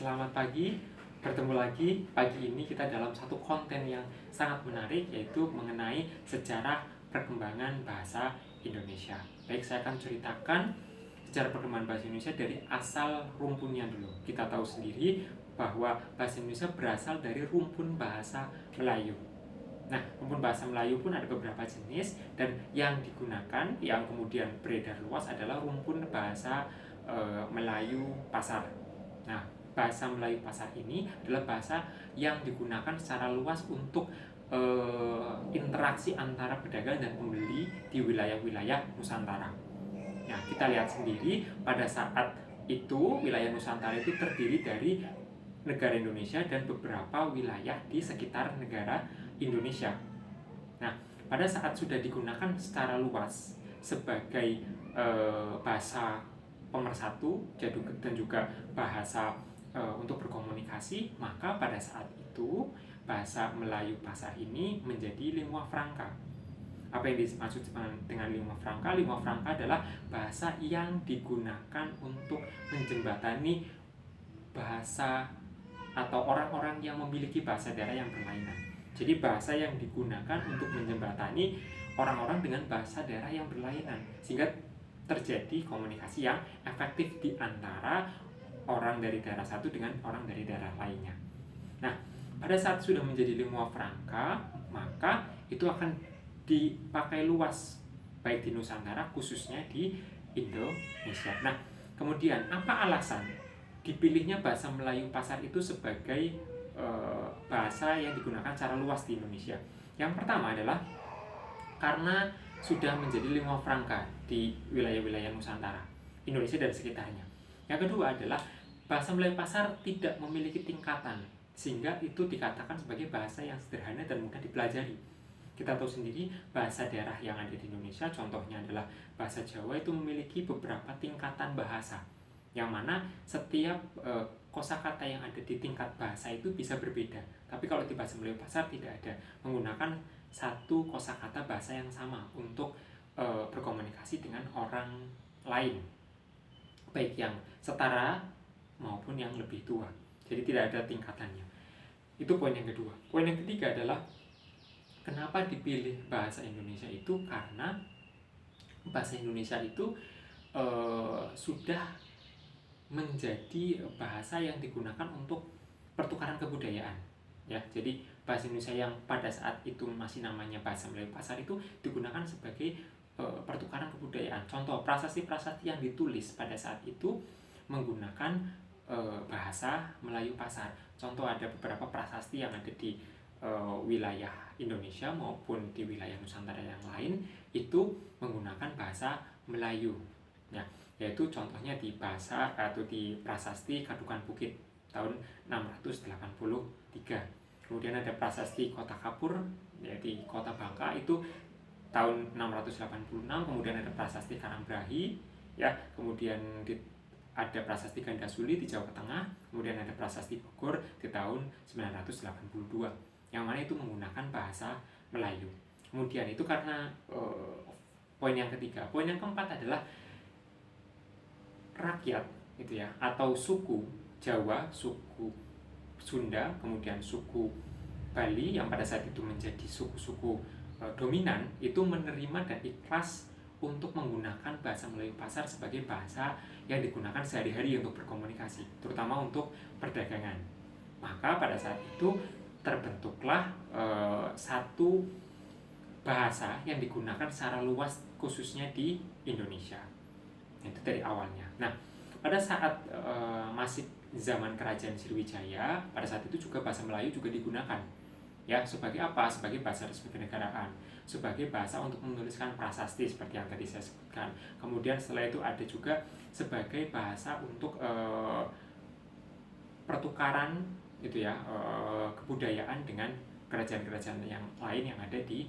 Selamat pagi, bertemu lagi. Pagi ini kita dalam satu konten yang sangat menarik, yaitu mengenai sejarah perkembangan bahasa Indonesia. Baik, saya akan ceritakan sejarah perkembangan bahasa Indonesia dari asal rumpunnya dulu. Kita tahu sendiri bahwa bahasa Indonesia berasal dari rumpun bahasa Melayu. Nah, rumpun bahasa Melayu pun ada beberapa jenis, dan yang digunakan, yang kemudian beredar luas adalah rumpun bahasa Melayu Pasar. Nah, bahasa Melayu Pasar ini adalah bahasa yang digunakan secara luas untuk interaksi antara pedagang dan pembeli di wilayah-wilayah Nusantara. Nah, kita lihat sendiri pada saat itu wilayah Nusantara itu terdiri dari negara Indonesia dan beberapa wilayah di sekitar negara Indonesia. Nah, pada saat sudah digunakan secara luas sebagai bahasa pemersatu dan juga bahasa untuk berkomunikasi, maka pada saat itu bahasa Melayu Pasar ini menjadi lingua franca. Apa yang dimaksud dengan lingua franca? Lingua franca adalah bahasa yang digunakan untuk menjembatani bahasa atau orang-orang yang memiliki bahasa daerah yang berlainan. Jadi bahasa yang digunakan untuk menjembatani orang-orang dengan bahasa daerah yang berlainan, sehingga terjadi komunikasi yang efektif di antara orang dari daerah satu dengan orang dari daerah lainnya. Nah, pada saat sudah menjadi lingua franca, maka itu akan dipakai luas, baik di Nusantara khususnya di Indonesia. Nah, kemudian apa alasan dipilihnya bahasa Melayu Pasar itu sebagai bahasa yang digunakan secara luas di Indonesia? Yang pertama adalah karena sudah menjadi lingua franca di wilayah-wilayah Nusantara, Indonesia dan sekitarnya. Yang kedua adalah bahasa Melayu Pasar tidak memiliki tingkatan, sehingga itu dikatakan sebagai bahasa yang sederhana dan mudah dipelajari. Kita tahu sendiri bahasa daerah yang ada di Indonesia, contohnya adalah bahasa Jawa, itu memiliki beberapa tingkatan bahasa, yang mana setiap kosakata yang ada di tingkat bahasa itu bisa berbeda. Tapi kalau di bahasa Melayu Pasar tidak ada, menggunakan satu kosakata bahasa yang sama untuk berkomunikasi dengan orang lain, baik yang setara maupun yang lebih tua. Jadi tidak ada tingkatannya. Itu poin yang kedua. Poin yang ketiga adalah kenapa dipilih bahasa Indonesia itu, karena bahasa Indonesia itu sudah menjadi bahasa yang digunakan untuk pertukaran kebudayaan. Ya, jadi bahasa Indonesia yang pada saat itu masih namanya bahasa Melayu Pasar itu digunakan sebagai pertukaran kebudayaan. Contoh prasasti-prasasti yang ditulis pada saat itu menggunakan bahasa Melayu Pasar. Contoh ada beberapa prasasti yang ada di wilayah Indonesia maupun di wilayah Nusantara yang lain itu menggunakan bahasa Melayu. Ya, yaitu contohnya di bahasa atau di prasasti Kadukan Bukit tahun 683. Kemudian ada prasasti Kota Kapur, ya, di Kota Bangka itu tahun 686. Kemudian ada prasasti Karangbrahi, ya, kemudian ada prasasti Gandasuli di Jawa Tengah, kemudian ada prasasti Bogor di tahun 982, yang mana itu menggunakan bahasa Melayu. Kemudian itu karena poin yang ketiga. Poin yang keempat adalah rakyat gitu ya, atau suku Jawa, suku Sunda, kemudian suku Bali yang pada saat itu menjadi suku-suku dominan, itu menerima dan ikhlas untuk menggunakan bahasa Melayu Pasar sebagai bahasa yang digunakan sehari-hari untuk berkomunikasi, terutama untuk perdagangan. Maka pada saat itu terbentuklah satu bahasa yang digunakan secara luas khususnya di Indonesia. Itu dari awalnya. Nah, pada saat masih zaman Kerajaan Sriwijaya, pada saat itu juga bahasa Melayu juga digunakan. Ya, sebagai apa? Sebagai bahasa resmi kenegaraan, sebagai bahasa untuk menuliskan prasasti seperti yang tadi saya sebutkan. Kemudian setelah itu ada juga sebagai bahasa untuk pertukaran gitu ya, kebudayaan dengan kerajaan-kerajaan yang lain yang ada di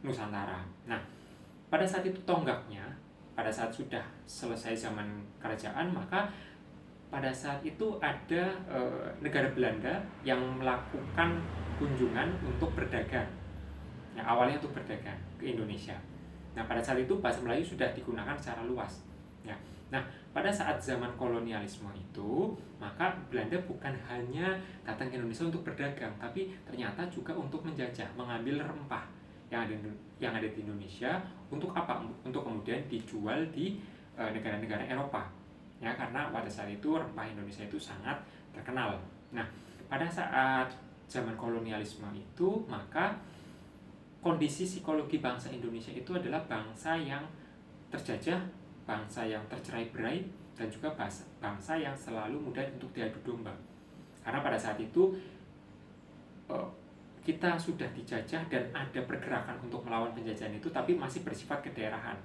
Nusantara. Nah, pada saat itu tonggaknya, pada saat sudah selesai zaman kerajaan, maka pada saat itu ada negara Belanda yang melakukan kunjungan untuk berdagang. Nah, awalnya untuk berdagang ke Indonesia. Nah, pada saat itu bahasa Melayu sudah digunakan secara luas. Ya. Nah, pada saat zaman kolonialisme itu, maka Belanda bukan hanya datang ke Indonesia untuk berdagang, tapi ternyata juga untuk menjajah, mengambil rempah yang ada di Indonesia untuk apa? Untuk kemudian dijual di negara-negara Eropa. Ya, karena pada saat itu rempah Indonesia itu sangat terkenal. Nah, pada saat zaman kolonialisme itu, maka kondisi psikologi bangsa Indonesia itu adalah bangsa yang terjajah, bangsa yang tercerai-berai, dan juga bangsa yang selalu mudah untuk diadu domba. Karena pada saat itu kita sudah dijajah dan ada pergerakan untuk melawan penjajahan itu, tapi masih bersifat kedaerahan.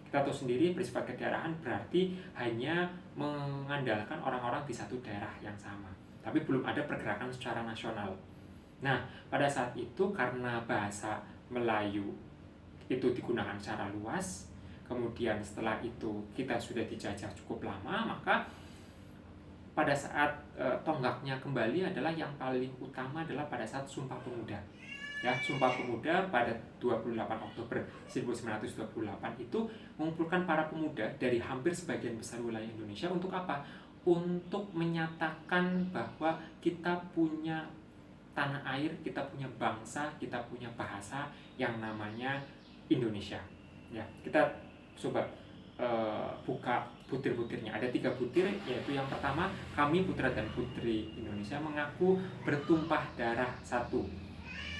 Kita tahu sendiri bersifat kedaerahan berarti hanya mengandalkan orang-orang di satu daerah yang sama, tapi belum ada pergerakan secara nasional. Nah, pada saat itu karena bahasa Melayu itu digunakan secara luas, kemudian setelah itu kita sudah dijajah cukup lama, maka pada saat tonggaknya kembali adalah yang paling utama adalah pada saat Sumpah Pemuda. Ya, Sumpah Pemuda pada 28 Oktober 1928 itu mengumpulkan para pemuda dari hampir sebagian besar wilayah Indonesia untuk apa? Untuk menyatakan bahwa kita punya tanah air, kita punya bangsa, kita punya bahasa yang namanya Indonesia. Ya, kita coba buka butir-butirnya. Ada 3 butir, yaitu yang pertama, kami putra dan putri Indonesia mengaku bertumpah darah satu,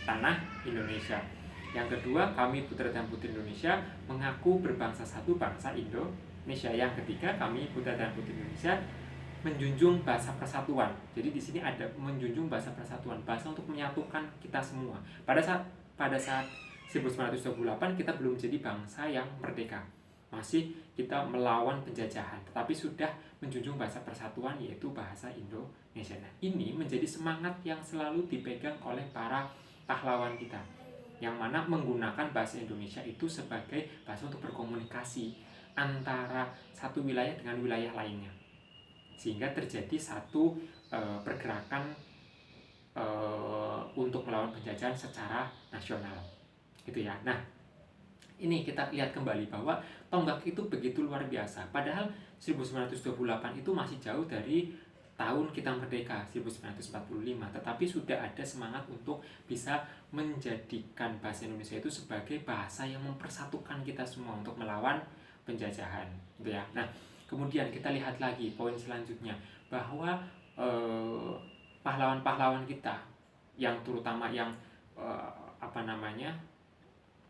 tanah Indonesia. Yang kedua, kami putra dan putri Indonesia mengaku berbangsa satu, bangsa Indonesia. Yang ketiga, kami putra dan putri Indonesia menjunjung bahasa persatuan. Jadi di sini ada menjunjung bahasa persatuan, bahasa untuk menyatukan kita semua. Pada saat 1928 kita belum jadi bangsa yang merdeka. Masih kita melawan penjajahan, tetapi sudah menjunjung bahasa persatuan, yaitu bahasa Indonesia. Nah, ini menjadi semangat yang selalu dipegang oleh para pahlawan kita, yang mana menggunakan bahasa Indonesia itu sebagai bahasa untuk berkomunikasi antara satu wilayah dengan wilayah lainnya, sehingga terjadi satu pergerakan untuk melawan penjajahan secara nasional, gitu ya. Nah, ini kita lihat kembali bahwa tonggak itu begitu luar biasa. Padahal 1928 itu masih jauh dari tahun kita merdeka 1945, tetapi sudah ada semangat untuk bisa menjadikan bahasa Indonesia itu sebagai bahasa yang mempersatukan kita semua untuk melawan penjajahan, gitu ya. Nah, kemudian kita lihat lagi poin selanjutnya, bahwa pahlawan-pahlawan kita yang terutama yang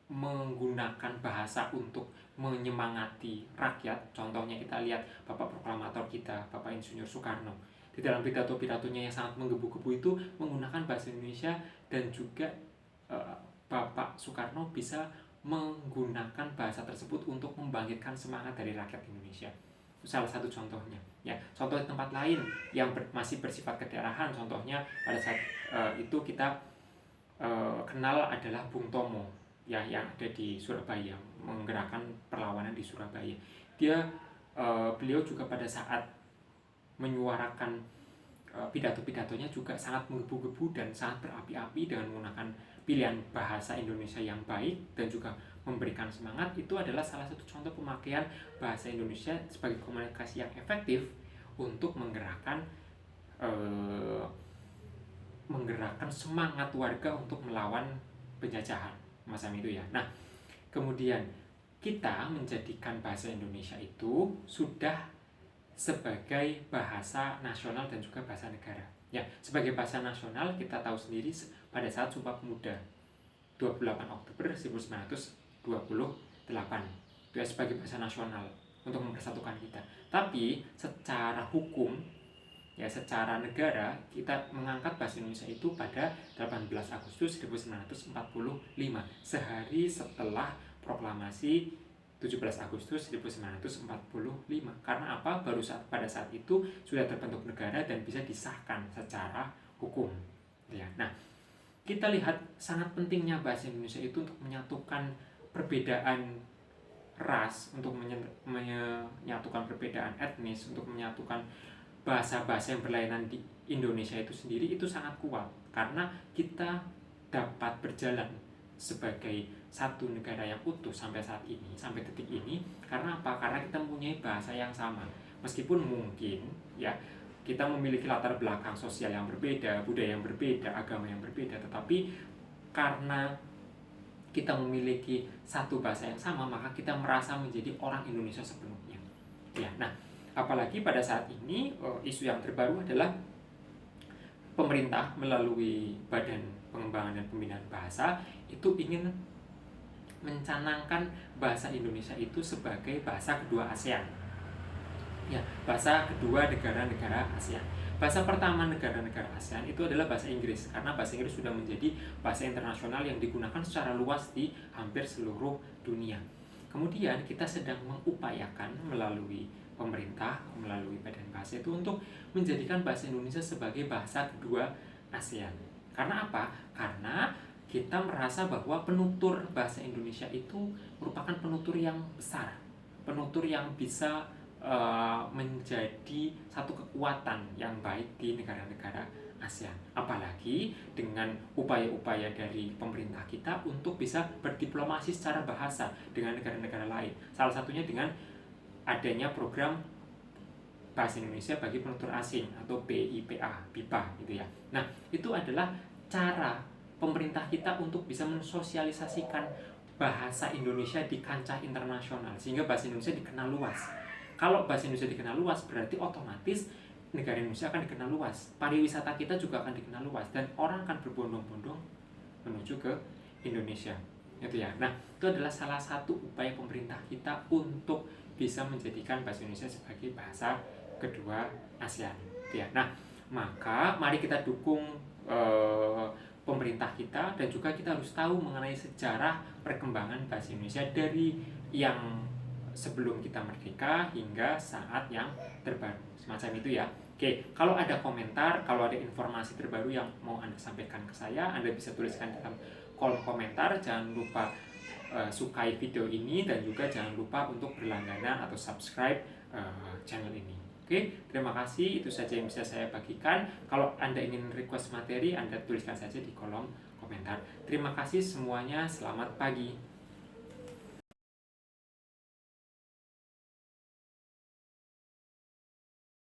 menggunakan bahasa untuk menyemangati rakyat. Contohnya kita lihat Bapak Proklamator kita, Bapak Insinyur Soekarno. Di dalam pidato-pidatonya yang sangat menggebu-gebu itu menggunakan bahasa Indonesia, dan juga Bapak Soekarno bisa menggunakan bahasa tersebut untuk membangkitkan semangat dari rakyat Indonesia. Itu salah satu contohnya. Ya, contoh tempat lain yang masih bersifat kedaerahan, contohnya pada saat itu kita kenal adalah Bung Tomo, ya, yang ada di Surabaya, menggerakkan perlawanan di Surabaya. Beliau juga pada saat menyuarakan pidato-pidatonya juga sangat menggebu-gebu dan sangat berapi-api dengan menggunakan pilihan bahasa Indonesia yang baik dan juga memberikan semangat. Itu adalah salah satu contoh pemakaian bahasa Indonesia sebagai komunikasi yang efektif untuk menggerakkan semangat warga untuk melawan penjajahan masa itu ya. Nah, kemudian kita menjadikan bahasa Indonesia itu sudah sebagai bahasa nasional dan juga bahasa negara. Ya, sebagai bahasa nasional kita tahu sendiri pada saat Sumpah Pemuda 28 Oktober 1928 itu ya, sebagai bahasa nasional untuk mempersatukan kita. Tapi secara hukum, ya, secara negara, kita mengangkat bahasa Indonesia itu pada 18 Agustus 1945, sehari setelah proklamasi 17 Agustus 1945. Karena apa? Pada saat itu sudah terbentuk negara dan bisa disahkan secara hukum, ya. Nah, kita lihat sangat pentingnya bahasa Indonesia itu untuk menyatukan perbedaan ras, untuk menyatukan perbedaan etnis, untuk menyatukan bahasa-bahasa yang berlainan di Indonesia itu sendiri. Itu sangat kuat karena kita dapat berjalan sebagai satu negara yang utuh sampai saat ini, sampai detik ini, Karena apa? Karena kita mempunyai bahasa yang sama. Meskipun mungkin ya kita memiliki latar belakang sosial yang berbeda, budaya yang berbeda, agama yang berbeda, tetapi karena kita memiliki satu bahasa yang sama, maka kita merasa menjadi orang Indonesia sepenuhnya. Ya, nah, apalagi pada saat ini isu yang terbaru adalah pemerintah melalui Badan Pengembangan dan Pembinaan Bahasa itu ingin mencanangkan bahasa Indonesia itu sebagai bahasa kedua ASEAN. Ya, bahasa kedua negara-negara ASEAN. Bahasa pertama negara-negara ASEAN itu adalah bahasa Inggris, karena bahasa Inggris sudah menjadi bahasa internasional yang digunakan secara luas di hampir seluruh dunia. Kemudian kita sedang mengupayakan melalui pemerintah, melalui badan bahasa itu untuk menjadikan bahasa Indonesia sebagai bahasa kedua ASEAN. Karena apa? Karena kita merasa bahwa penutur bahasa Indonesia itu merupakan penutur yang besar, penutur yang bisa menjadi satu kekuatan yang baik di negara-negara ASEAN. Apalagi dengan upaya-upaya dari pemerintah kita untuk bisa berdiplomasi secara bahasa dengan negara-negara lain. Salah satunya dengan adanya program Bahasa Indonesia bagi Penutur Asing atau BIPA gitu ya. Nah, itu adalah cara pemerintah kita untuk bisa mensosialisasikan bahasa Indonesia di kancah internasional sehingga bahasa Indonesia dikenal luas. Kalau bahasa Indonesia dikenal luas, berarti otomatis negara Indonesia akan dikenal luas. Pariwisata kita juga akan dikenal luas dan orang akan berbondong-bondong menuju ke Indonesia. Itu ya. Nah, itu adalah salah satu upaya pemerintah kita untuk bisa menjadikan bahasa Indonesia sebagai bahasa kedua ASEAN. Itu ya. Nah, maka mari kita dukung pemerintah kita dan juga kita harus tahu mengenai sejarah perkembangan bahasa Indonesia dari yang sebelum kita merdeka hingga saat yang terbaru, semacam itu ya. Oke, kalau ada komentar, kalau ada informasi terbaru yang mau Anda sampaikan ke saya, Anda bisa tuliskan dalam kolom komentar. Jangan lupa sukai video ini dan juga jangan lupa untuk berlangganan atau subscribe channel ini. Oke, terima kasih. Itu saja yang bisa saya bagikan. Kalau Anda ingin request materi, Anda tuliskan saja di kolom komentar. Terima kasih semuanya. Selamat pagi.